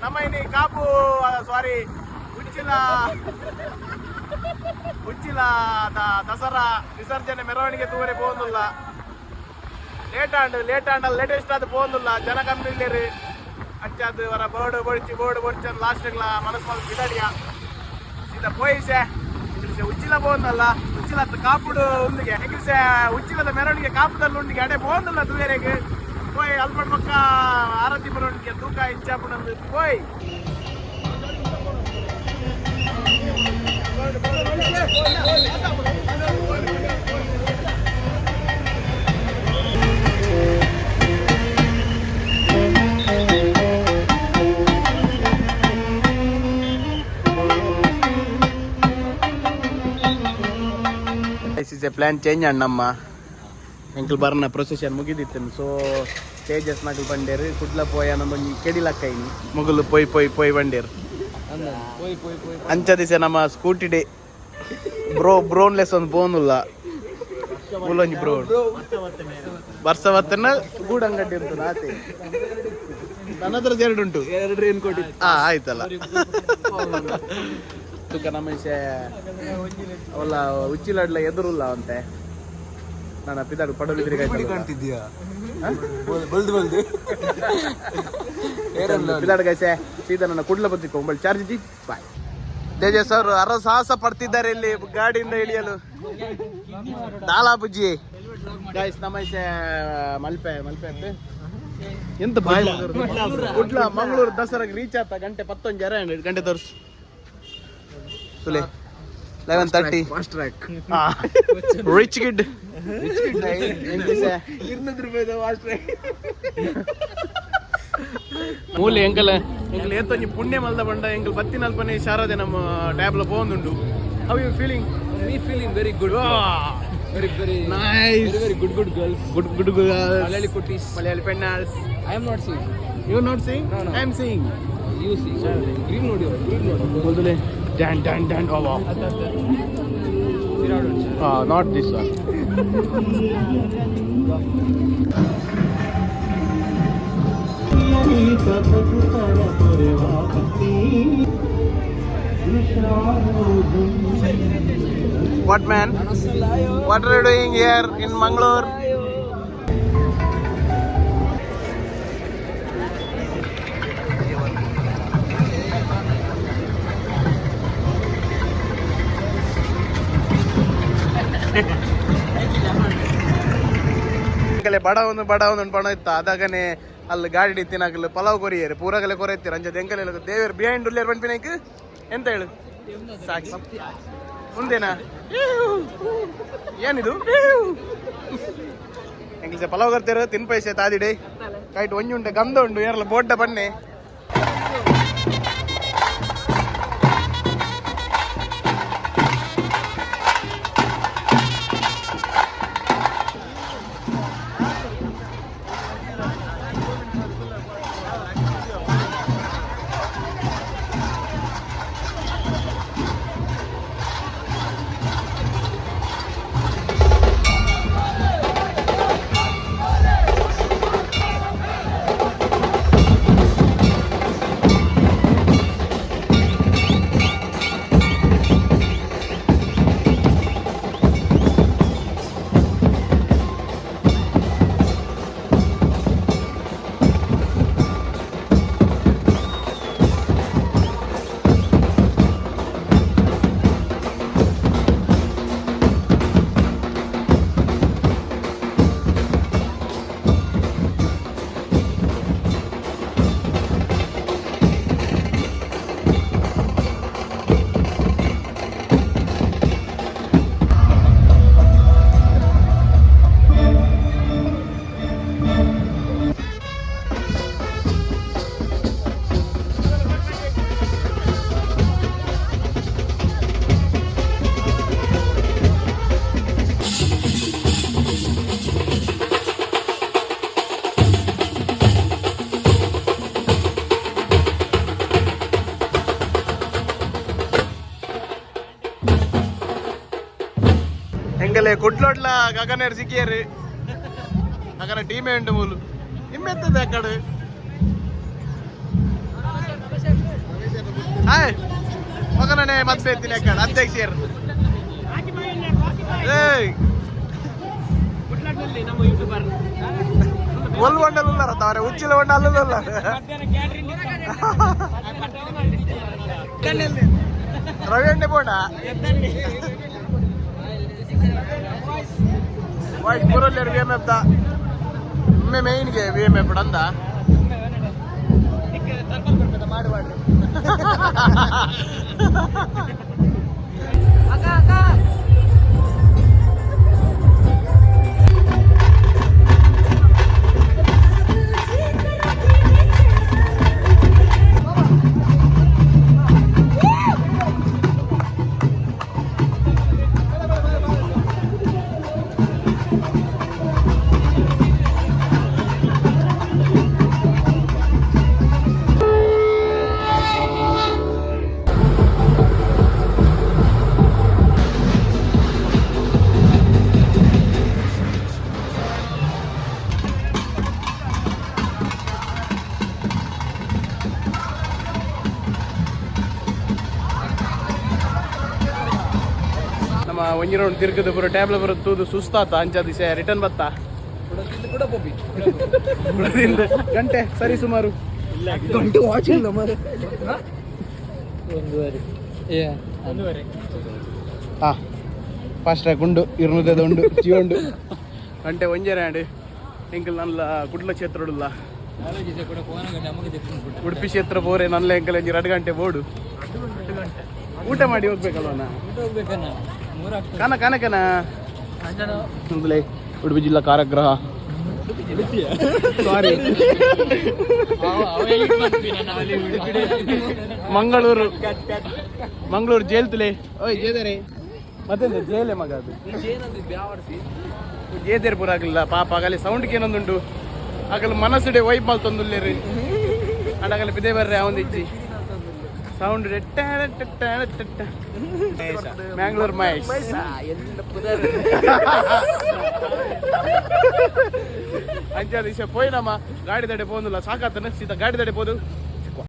ನಮ್ಮ ಇನಿ ಕಾಪು ಸಾರಿ ಉಚ್ಚಿಲ ದಸರಾ ವಿಸರ್ಜನೆ ಮೆರವಣಿಗೆ ತೂವರೆ ಪೋಂದುಲ್ಲ ಲೇಟೆಸ್ಟ್ ಅದು ಪೋಂದುಲ್ಲ ಜನ ಕಮ್ಮಿಲ್ಲೇರು ಅಚ್ಚಾದು ವರ ಬೋರ್ಡ್ ಬೊಡಿಚು ಲಾಸ್ಟ್ ಮನಸ್ಸು ಬಿಡಡಿಯ ಸೀದಾ ಪೋಯಿಸೆ ಉಚ್ಚಿಲ ಪೋಂದಲ್ಲ ಉಚ್ಚಿಲ ಕಾಪುಡು ಉಂದಿಗೆ ಹೆಂಗಿಸೆ ಉಚ್ಚಿಲದ ಮೆರವಣಿಗೆ ಕಾಪುದಲ್ಲಿ ಉಂಡಿಗೆ ಅಡೆ ಪೋಂದಲ್ಲ ತೂವೆರೆಗೆ ಪೋಯ್ ಅಲ್ಪಡ್ ಪಕ್ಕ ಆರತಿ ಮೆರವಣಿಗೆ ತೂಕ ಇಂಚಾಪುಡಂದು ಪೋಯ್ ಪ್ಲಾನ್ ಚೇಂಜ್ ಅಣ್ಣಮ್ಮ ಎಂಕಲ್ ಬರ್ನ ಪ್ರೊಸೆಷನ್ ಮುಗಿದಿತ್ತು ಸೊ ತೇಜಸ್ ನಕಲ್ ಬಂಡೇರು ಕುಡ್ಲ ಪೋಯ ನಮ್ಮೊಂದು ಕೆಡಿಲಕ್ಕೈನಿ ಮುಗುಲು ಪೊಯ್ ಬಂಡೇರು ಅಂಚ ದಿವಸ ನಮ್ಮ ಸ್ಕೂಟಿ ಡೇ ಬ್ರೋನ್ಲೆಸ್ ಒಂದು ಬೋನುಲ್ಲ ಮೂಲೊಂಜಿ ಬ್ರೋನ್ ವರ್ಷ ಹೊತ್ತನ ಗೂಡಂಗಡ್ಡಿ ಉಂಟು ಆತೆ ನನ್ನ ಹತ್ರ ಎರಡುಂಟು ಏನು ಕೊಟ್ಟಿ ಆಯ್ತಲ್ಲ ತುಕ ನಮ್ಮ ಅವಲ್ಲ ಉಚ್ಚಿಲಾಡ್ಲ ಎದುರುಲ್ಲ ಅಂತೆ ನಾನು ಪಿದಾಡು ಪಡೋಲಿದ್ರಿಗೆ ಕಾಣ್ತಿದ್ದೀಯಾ ಪಿದಾಡು ಗೈಸೆ ಸೀದಾ ನನ್ನ ಕುಡ್ಲ ಬತ್ತಿಕೊ ಮೊಬೈಲ್ ಚಾರ್ಜ್ ಇದ್ದಿ ಬಾಯ್ ತೇಜಸ್ ಅವರು ಸಾಹಸ ಪಡ್ತಿದ್ದಾರೆ ಇಲ್ಲಿ ಗಾಡಿಯಿಂದ ಇಳಿಯಲು ದಾಲಾ ಬುಜ್ಜಿ ಗೈಸ್ ನಮ್ಮ ಮಲ್ಪೆ ಎಂತ ಬಾಯ್ ಕುಡ್ಲ ಮಂಗಳೂರು ದಸರಾಗೆ ರೀಚ್ ಆತ ಗಂಟೆ 11 ಗಂಟೆ ತೋರಿಸು Sule 11:30 fast track rich kid 200 ರೂಪಾಯಿ ಫಾಸ್ಟ್ ಟ್ರ್ಯಾಕ್ ಮೂಲೆ ಎಂಕಲ್ ಏತೊಂಜಿ ಪುಣ್ಯ ಮಲ್ದ ಬಂಡ ಎಂಕಲ್ ಬತ್ತಿನಲ್ಪನೆ ಶಾರದೆ ನಮ್ಮ ಟ್ಯಾಬ್ಲ ಪೋಂದುಂಡು how you feeling we feeling very good very nice very good girls good girls malayali kuttis malayali pennas I am not seeing you are not seeing no. I am seeing you see green nodi bodule dan oh wow not this one What man? What are you doing here in Mangalore? ಬಡ ಒಂದು ಪಣ ಇತ್ತ ಅದಾಗನೆ ಅಲ್ಲಿ ಗಾಡಿ ತಿನ್ನಕಲು pulao courier ಪೂರಗಲೆ ಕೊರೆಯುತ್ತೀರ ಅಂಜದ ಎಂಕಲೆಲ್ಲ ದೇವರು behind ಉಳ್ಳೇರ್ ಬಂದ್ಪಿನಕ್ಕೆ ಎಂತ ಹೇಳು ಸಾಕ್ಷಿ ಮುಂದೇನಾ ಏನಿದು ಎಂಗ್ಲಿಷ ಪಲಾವ್ ಕರ್ತೀರ ತಿನ್ ಪೈಸೆ ತಾದಿಡೆ ಕೈಟ್ ಒಂಜುಂಟೆ ಗಂಧ ಉಂಡು ಏರಲ್ಲ ಬೋಡ್ಡ ಬನ್ನೆ ಎಂಕಲೆ ಕುಟ್ಲೋಟ್ಲ ಗಗನೇರ್ ಸಿಕ್ಕಿಯರು ಅಗನ ಟೀಮೇ ಉಂಟು ಮೂಲು ನಿಮ್ಮೆತ್ತದ ಅಕ್ಕಡೆ ಮದನನೇ ಮತ್ತೆ ಎತ್ತಿನ ಕಣ ಅಧ್ಯಕ್ಷರು ಏಯ್ ಒಲ್ ಒಂಡಲ್ಲ ರತ್ತವ್ರೆ ಉಚ್ಚಿಲ ಒಂಡ ಅಲ್ಲಲ್ಲ ರವಿ ಬೋಡ ವಾಯ್ಸ್ ಬರೋಲ್ಲ ವಿ ಎಮ್ ಎಫ್ ದ ಒಮ್ಮೆ ಮೇಯ್ನ್ಗೆ ವಿ ಎಮ್ ಎಫ್ ಅಂದ ಮಾಡಿ ಮಾಡ್ರಿ ನಮ್ಮ ಒಂಜಿ ರೌಂಡ್ ತಿರ್ಗದು ಪೂರ ಟ್ಯಾಬ್ಲೆ ಬರೋದು ತೂದು ಸುಸ್ತಾತ ಅಂಚ ದಿವಸ ರಿಟರ್ನ್ ಬತ್ತಾ ಕೂಡ ಪೋಪಿ ಗಂಟೆ ಸರಿ ಸುಮಾರು ಗಂಟೆ ವಾಚ್ ಇಲ್ಲ ಮಾರೆ 1:30 ಹಾ ಫಾಸ್ಟ್ ಟ್ರ್ಯಾಕ್ ಉಂಡು ಇರುವುದೇ ಉಂಡು ಜೀವಂಡು ಗಂಟೆ ಒಂಜರ ಆಂಡ್ ಎಂಕಲ್ ನಲ್ಲ ಕುಡ್ಲ ಕ್ಷೇತ್ರ ಉಡುಲ್ಲ ಉಡುಪಿ ಕ್ಷೇತ್ರ ಬೋರೆ ನಲ್ಲ ಎಂಕಲ್ ಒಂಜಿ 2 ಗಂಟೆ ಬೋಡು ಊಟ ಮಾಡಿ ಹೋಗ್ಬೇಕಲ್ವನ ಕಾನ ಕಾನಕನ ಒಂದಲೇ ಉಡುಪಿ ಜಿಲ್ಲಾ ಕಾರಾಗೃಹ ಸಾರಿ ಮಂಗಳೂರು ಜೈಲ್ ತುಲೆ ಓಯ್ ಜೇದರೆ ಮತ್ತೆ ಜೈಲೇ ಮಗ ಅದು ಜೇದೇರ್ ಪೂರ ಆಗಲಿಲ್ಲ ಪಾಪ ಆಗಲಿ ಸೌಂಡ್ಗೆ ಏನೊಂದುಂಟು ಆಗಲಿ ಮನಸ್ಸುಡೆ ವೈಪ್ ಮಾಲ್ ತಂದುಲ್ಲೇರಿ ಅಡಗಲಿ ಬಿದೆ ಬರ್ರೆ ಅವನ್ ಇಜ್ಜಿ ಸೌಂಡ್ ಮ್ಯಾಂಗ್ಳೂರ್ ಮಹೇಶ್ ಅಂಚ ದಿವಸ ಪೋಯ್ನಮ್ಮ ಗಾಡಿ ತಡೆ ಪೋಂದಿಲ್ಲ ಸಾಕಾತ ಸೀದಾ ಗಾಡಿ ತಡೆ ಪೋದು